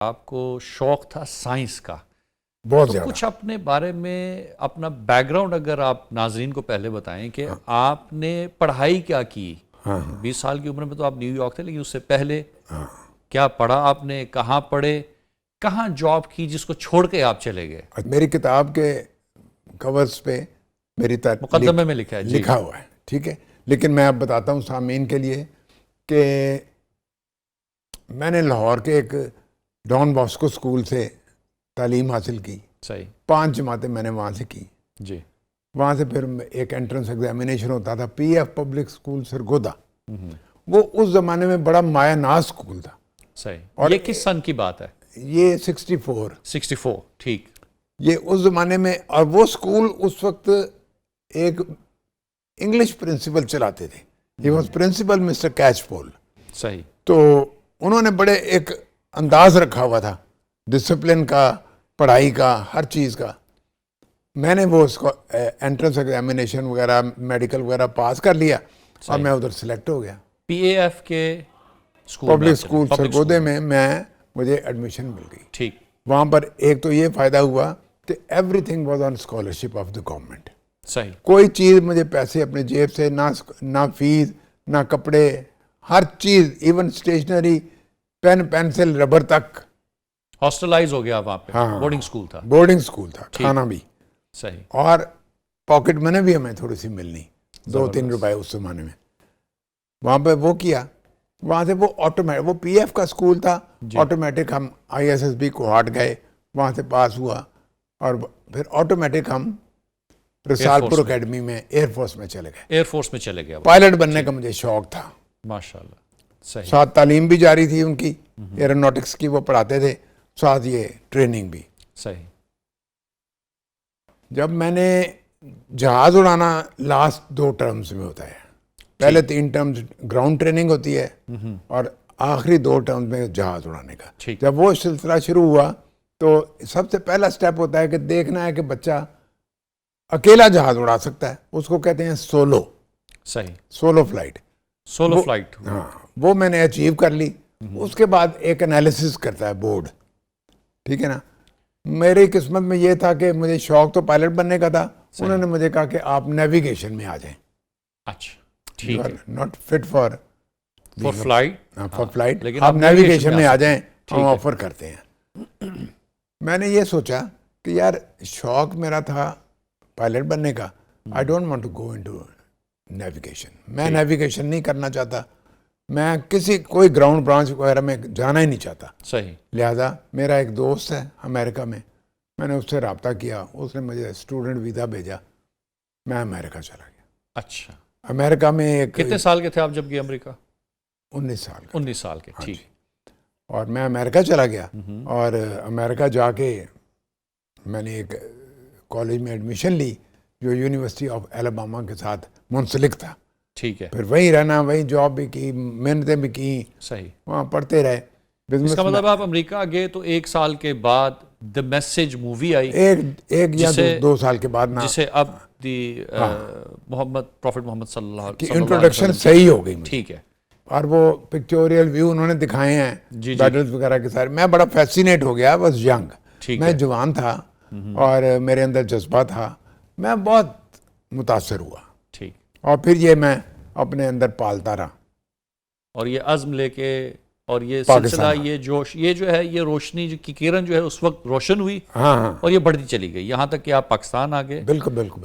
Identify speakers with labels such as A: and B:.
A: आपको शौक था साइंस का,
B: बहुत
A: तो
B: ज़्यादा।
A: कुछ अपने बारे में अपना बैकग्राउंड अगर आप नाजरीन को पहले बताएं कि आपने पढ़ाई क्या की। 20 साल की उम्र में तो आप न्यूयॉर्क थे, लेकिन उससे पहले क्या पढ़ा आपने, कहाँ पढ़े, कहाँ जॉब की जिसको छोड़ के आप चले गए।
B: मेरी किताब के कवर्स पे मेरी
A: मुकदमे में लिखा है जी।
B: लिखा हुआ है, ठीक है। लेकिन मैं अब बताता हूँ सामीन के लिए कि मैंने लाहौर के एक डॉन बॉस्को स्कूल से तालीम हासिल की।
A: सही
B: 5 जमातें मैंने वहाँ से की।
A: जी।
B: वहाँ से फिर एक एंट्रेंस एग्जामिनेशन होता था, पीएफ पब्लिक स्कूल सरगोदा। वो उस ज़माने में बड़ा मायानाज स्कूल था।
A: सही।
B: और
A: ये किस सन की बात है?
B: ये 64,
A: 64। ठीक।
B: ये उस ज़माने में। और वो स्कूल उस वक्त एक इंग्लिश प्रिंसिपल चलाते थे। He was principal mister Catchpole.
A: सही।
B: तो उन्होंने बड़े एक अंदाज रखा हुआ था डिसिप्लिन का, पढ़ाई का, हर चीज़ का। मैंने वो उसको एंट्रेंस एग्जामिनेशन वगैरह, मेडिकल वगैरह पास कर लिया और मैं उधर सेलेक्ट हो गया।
A: पीएएफ के स्कूल
B: पब्लिक
A: में
B: स्कूल सरगोदे में मुझे एडमिशन मिल गई।
A: ठीक।
B: वहाँ पर एक तो ये फ़ायदा हुआ कि everything was on scholarship of the government.
A: सही।
B: कोई चीज़ मुझे पैसे अपने जेब से ना फीस ना कपड़े, हर चीज़, even stationery, pen pencil rubber तक।
A: हॉस्टलाइज हो गया वहाँ पे।
B: हाँ,
A: बोर्डिंग स्कूल था।
B: बोर्डिंग स्कूल था, खाना भी।
A: सही।
B: और पॉकेट मनी भी हमें थोड़ी सी मिलनी, 2-3 रुपए उस जमाने में। वहाँ पे वो किया। वहाँ से वो ऑटोमेटिक, वो पीएफ का स्कूल था, ऑटोमेटिक हम आईएसएसबी कोहाट गए, वहाँ से पास हुआ और फिर ऑटोमेटिक हम रसालपुर एकेडमी में एयरफोर्स में चले गए।
A: एयरफोर्स में चले गया।
B: पायलट बनने का मुझे शौक था।
A: माशाल्लाह। सही।
B: साथ तालीम भी जारी थी उनकी, एरोनॉटिक्स की वो पढ़ाते थे, साथ ये ट्रेनिंग भी।
A: सही।
B: जब मैंने जहाज उड़ाना लास्ट 2 टर्म्स में होता है, पहले 3 टर्म्स ग्राउंड ट्रेनिंग होती है और आखिरी 2 टर्म्स में जहाज उड़ाने का। जब वो सिलसिला शुरू हुआ तो सबसे पहला स्टेप होता है कि देखना है कि बच्चा अकेला जहाज उड़ा सकता है, उसको कहते हैं सोलो।
A: सही।
B: Solo flight.
A: Solo flight.
B: हाँ, वो मैंने अचीव कर ली। उसके बाद एक एनालिसिस करता है बोर्ड, ठीक है ना। मेरी किस्मत में ये था कि मुझे शौक तो पायलट बनने का था। उन्होंने मुझे कहा कि आप नेविगेशन में आ जाएं।
A: अच्छा, ठीक है।
B: Not fit for
A: flight.
B: For flight,
A: लेकिन
B: आप नेविगेशन में आ जाएं, हम
A: है।
B: ऑफर करते हैं। मैंने ये सोचा कि यार शौक मेरा था पायलट बनने का, I don't want to go into navigation. मैं नेविगेशन नहीं करना चाहता, मैं कोई ग्राउंड ब्रांच वगैरह में जाना ही नहीं चाहता।
A: सही।
B: लिहाजा मेरा एक दोस्त है अमेरिका में, मैंने उससे रब्ता किया, उसने मुझे स्टूडेंट वीज़ा भेजा, मैं अमेरिका चला गया।
A: अच्छा।
B: अमेरिका में एक
A: कितने साल के थे आप जब गए अमेरिका?
B: 19 साल का।
A: 19 साल के। ठीक।
B: और मैं अमेरिका चला गया और अमेरिका जाके मैंने एक कॉलेज में एडमिशन ली जो यूनिवर्सिटी ऑफ एलाबामा के साथ मुंसलिक था।
A: ठीक है।
B: फिर वहीं रहना, वहीं जॉब भी की, मेहनतें भी की।
A: सही।
B: वहाँ पढ़ते रहे।
A: इसका मतलब आप अमेरिका गए तो 1 साल के बाद द मैसेज मूवी आई,
B: एक या 2 साल के बाद ना,
A: जिसे अब प्रॉफिट मोहम्मद सल्लल्लाहु अलैहि वसल्लम
B: इंट्रोडक्शन सही हो गई मुझे।
A: ठीक है।
B: और वो पिक्चोरियल व्यू उन्होंने दिखाए हैं, बैटल्स वगैरह के सारे। मैं बड़ा फैसिनेट हो गया, बस यंग, मैं जवान था और मेरे अंदर जज्बा था, मैं बहुत मुतासर हुआ।
A: ठीक।
B: और फिर ये मैं अपने अंदर पालता रहा
A: और ये अज़्म लेके और ये सिलसिला, ये जोश, ये जो है, ये रोशनी की किरण जो है उस वक्त रोशन हुई।
B: हाँ,
A: और ये बढ़ती चली गई यहाँ तक कि आप पाकिस्तान आ गए।
B: बिल्कुल बिल्कुल।